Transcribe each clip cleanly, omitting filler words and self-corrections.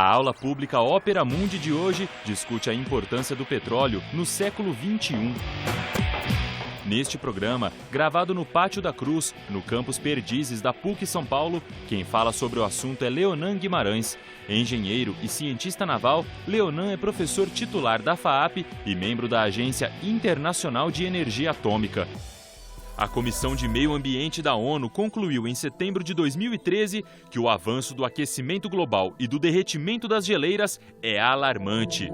A aula pública Ópera Mundi de hoje discute a importância do petróleo no século XXI. Neste programa, gravado no Pátio da Cruz, no campus Perdizes da PUC São Paulo, quem fala sobre o assunto é Leonan Guimarães. Engenheiro e cientista naval, Leonan é professor titular da FAAP e membro da Agência Internacional de Energia Atômica. A Comissão de Meio Ambiente da ONU concluiu em setembro de 2013 que o avanço do aquecimento global e do derretimento das geleiras é alarmante.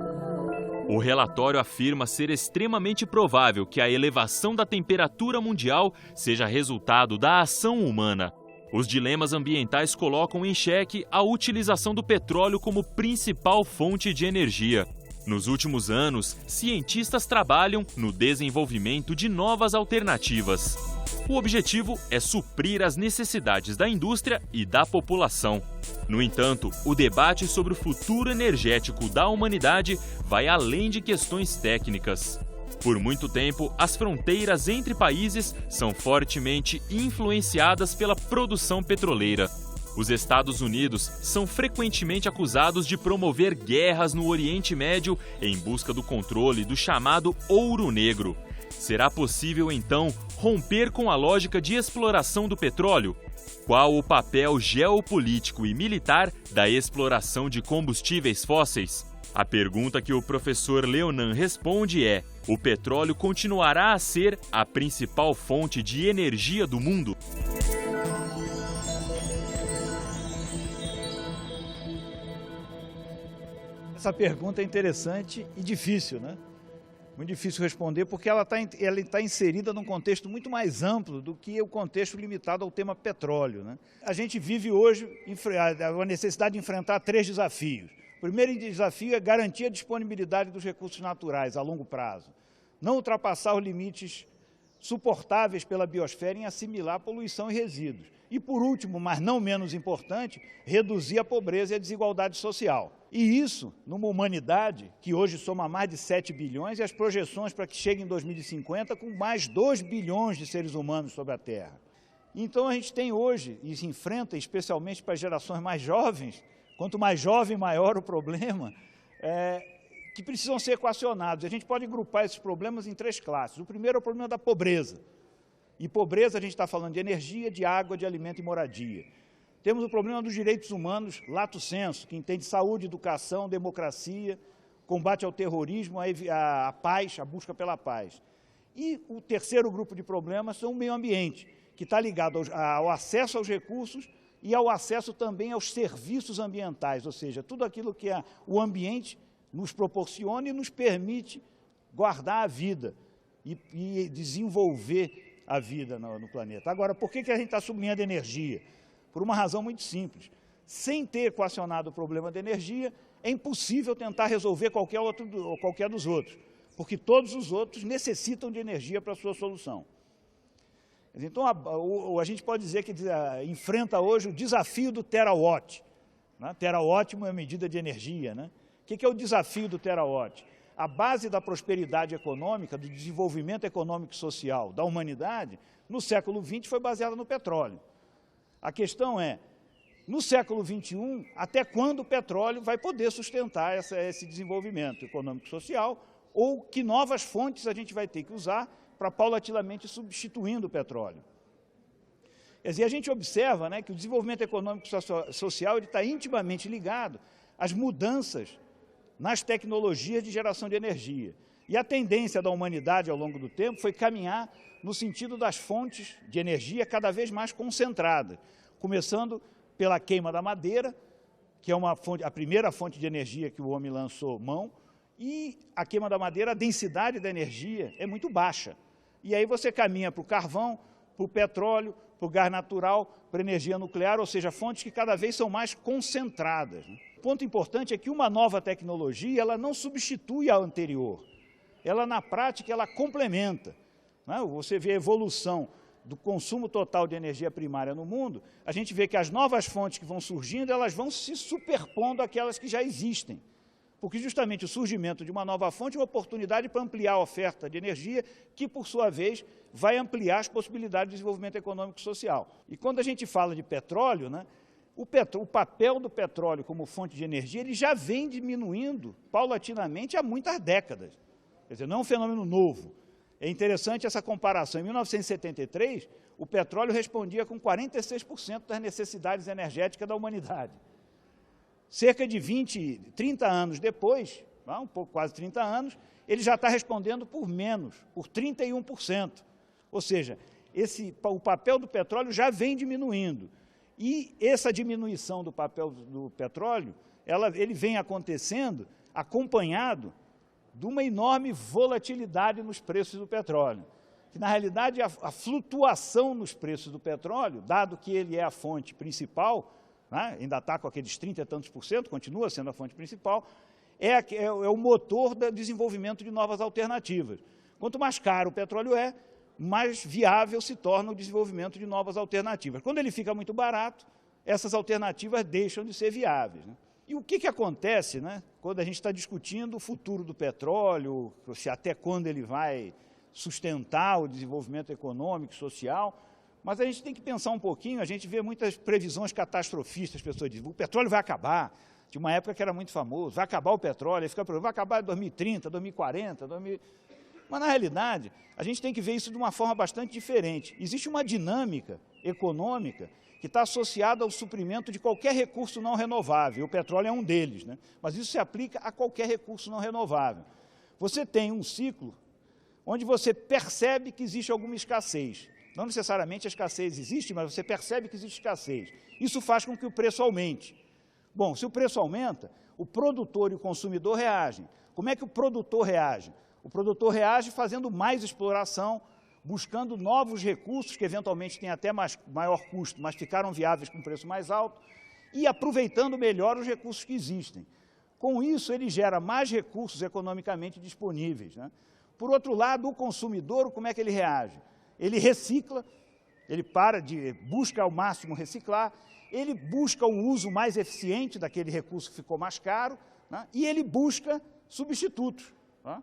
O relatório afirma ser extremamente provável que a elevação da temperatura mundial seja resultado da ação humana. Os dilemas ambientais colocam em xeque a utilização do petróleo como principal fonte de energia. Nos últimos anos, cientistas trabalham no desenvolvimento de novas alternativas. O objetivo é suprir as necessidades da indústria e da população. No entanto, o debate sobre o futuro energético da humanidade vai além de questões técnicas. Por muito tempo, as fronteiras entre países são fortemente influenciadas pela produção petroleira. Os Estados Unidos são frequentemente acusados de promover guerras no Oriente Médio em busca do controle do chamado ouro negro. Será possível, então, romper com a lógica de exploração do petróleo? Qual o papel geopolítico e militar da exploração de combustíveis fósseis? A pergunta que o professor Leonan responde é: o petróleo continuará a ser a principal fonte de energia do mundo? Essa pergunta é interessante e difícil, né? Muito difícil responder porque ela está inserida num contexto muito mais amplo do que o contexto limitado ao tema petróleo, né? A gente vive hoje a necessidade de enfrentar 3 desafios. O primeiro desafio é garantir a disponibilidade dos recursos naturais a longo prazo. Não ultrapassar os limites suportáveis pela biosfera em assimilar poluição e resíduos. E, por último, mas não menos importante, reduzir a pobreza e a desigualdade social. E isso numa humanidade que hoje soma mais de 7 bilhões e as projeções para que chegue em 2050 com mais 2 bilhões de seres humanos sobre a Terra. Então a gente tem hoje, e se enfrenta especialmente para as gerações mais jovens, quanto mais jovem, maior o problema, que precisam ser equacionados. A gente pode agrupar esses problemas em 3 classes. O primeiro é o problema da pobreza. E pobreza a gente está falando de energia, de água, de alimento e moradia. Temos o problema dos direitos humanos, lato sensu, que entende saúde, educação, democracia, combate ao terrorismo, a paz, a busca pela paz. E o terceiro grupo de problemas são o meio ambiente, que está ligado ao acesso aos recursos e ao acesso também aos serviços ambientais, ou seja, tudo aquilo que o ambiente nos proporciona e nos permite guardar a vida e desenvolver a vida no planeta. Agora, por que a gente está sublinhando energia? Por uma razão muito simples. Sem ter equacionado o problema da energia, é impossível tentar resolver qualquer dos outros, porque todos os outros necessitam de energia para a sua solução. Então, a gente pode dizer que enfrenta hoje o desafio do terawatt. Né? Terawatt é uma medida de energia, né? O que é o desafio do terawatt? A base da prosperidade econômica, do desenvolvimento econômico e social da humanidade, no século XX foi baseada no petróleo. A questão é, no século XXI, até quando o petróleo vai poder sustentar esse desenvolvimento econômico e social, ou que novas fontes a gente vai ter que usar para paulatinamente substituindo o petróleo. Quer dizer, a gente observa, né, que o desenvolvimento econômico e social está intimamente ligado às mudanças nas tecnologias de geração de energia. E a tendência da humanidade ao longo do tempo foi caminhar no sentido das fontes de energia cada vez mais concentradas, começando pela queima da madeira, que é a primeira fonte de energia que o homem lançou mão, e a queima da madeira, a densidade da energia é muito baixa. E aí você caminha para o carvão, para o petróleo, para o gás natural, para a energia nuclear, ou seja, fontes que cada vez são mais concentradas, né? O ponto importante é que uma nova tecnologia ela não substitui a anterior. Ela, na prática, ela complementa. Né? Você vê a evolução do consumo total de energia primária no mundo, a gente vê que as novas fontes que vão surgindo, elas vão se superpondo àquelas que já existem. Porque justamente o surgimento de uma nova fonte é uma oportunidade para ampliar a oferta de energia, que, por sua vez, vai ampliar as possibilidades de desenvolvimento econômico e social. E quando a gente fala de petróleo, né, O papel do petróleo como fonte de energia ele já vem diminuindo paulatinamente há muitas décadas. Quer dizer, não é um fenômeno novo. É interessante essa comparação. Em 1973, o petróleo respondia com 46% das necessidades energéticas da humanidade. Cerca de 30 anos depois, um pouco, quase 30 anos, ele já está respondendo por menos, por 31%. Ou seja, o papel do petróleo já vem diminuindo. E essa diminuição do papel do petróleo, ele vem acontecendo acompanhado de uma enorme volatilidade nos preços do petróleo. Que, na realidade, a flutuação nos preços do petróleo, dado que ele é a fonte principal, né, ainda está com aqueles 30 e tantos por cento, continua sendo a fonte principal, é o motor do desenvolvimento de novas alternativas. Quanto mais caro o petróleo é, mais viável se torna o desenvolvimento de novas alternativas. Quando ele fica muito barato, essas alternativas deixam de ser viáveis, né? E o que acontece, né, quando a gente está discutindo o futuro do petróleo, se até quando ele vai sustentar o desenvolvimento econômico e social, mas a gente tem que pensar um pouquinho, a gente vê muitas previsões catastrofistas, as pessoas dizem, o petróleo vai acabar, de uma época que era muito famoso, vai acabar o petróleo, aí fica vai acabar em 2030, 2040, Mas, na realidade, a gente tem que ver isso de uma forma bastante diferente. Existe uma dinâmica econômica que está associada ao suprimento de qualquer recurso não renovável. O petróleo é um deles, né? Mas isso se aplica a qualquer recurso não renovável. Você tem um ciclo onde você percebe que existe alguma escassez. Não necessariamente a escassez existe, mas você percebe que existe escassez. Isso faz com que o preço aumente. Bom, se o preço aumenta, o produtor e o consumidor reagem. Como é que o produtor reage? O produtor reage fazendo mais exploração, buscando novos recursos que eventualmente têm até maior custo, mas ficaram viáveis com preço mais alto, e aproveitando melhor os recursos que existem. Com isso, ele gera mais recursos economicamente disponíveis, né? Por outro lado, o consumidor, como é que ele reage? Ele recicla, ele busca ao máximo reciclar, ele busca um uso mais eficiente daquele recurso que ficou mais caro, né? E ele busca substitutos, né?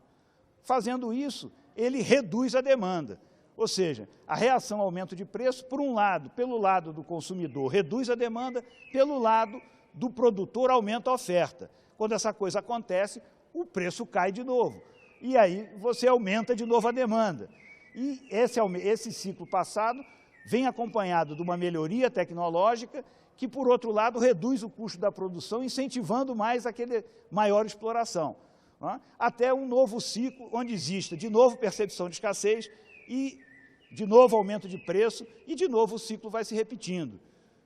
Fazendo isso, ele reduz a demanda. Ou seja, a reação ao aumento de preço, por um lado, pelo lado do consumidor, reduz a demanda, pelo lado do produtor, aumenta a oferta. Quando essa coisa acontece, o preço cai de novo. E aí você aumenta de novo a demanda. E esse ciclo passado vem acompanhado de uma melhoria tecnológica que, por outro lado, reduz o custo da produção, incentivando mais aquela maior exploração. Até um novo ciclo, onde exista, de novo, percepção de escassez e, de novo, aumento de preço e, de novo, o ciclo vai se repetindo.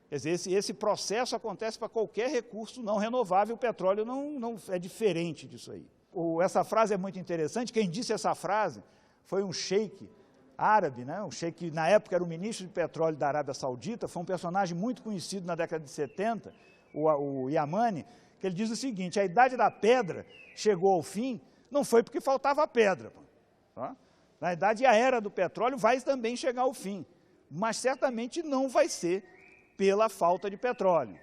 Quer dizer, esse processo acontece para qualquer recurso não renovável, o petróleo não é diferente disso aí. Essa frase é muito interessante, quem disse essa frase foi um sheik árabe, né? Um sheik que, na época, era o ministro de petróleo da Arábia Saudita, foi um personagem muito conhecido na década de 70, o Yamani, que ele diz o seguinte, a idade da pedra chegou ao fim, não foi porque faltava pedra. Tá? Na verdade, a era do petróleo vai também chegar ao fim, mas certamente não vai ser pela falta de petróleo.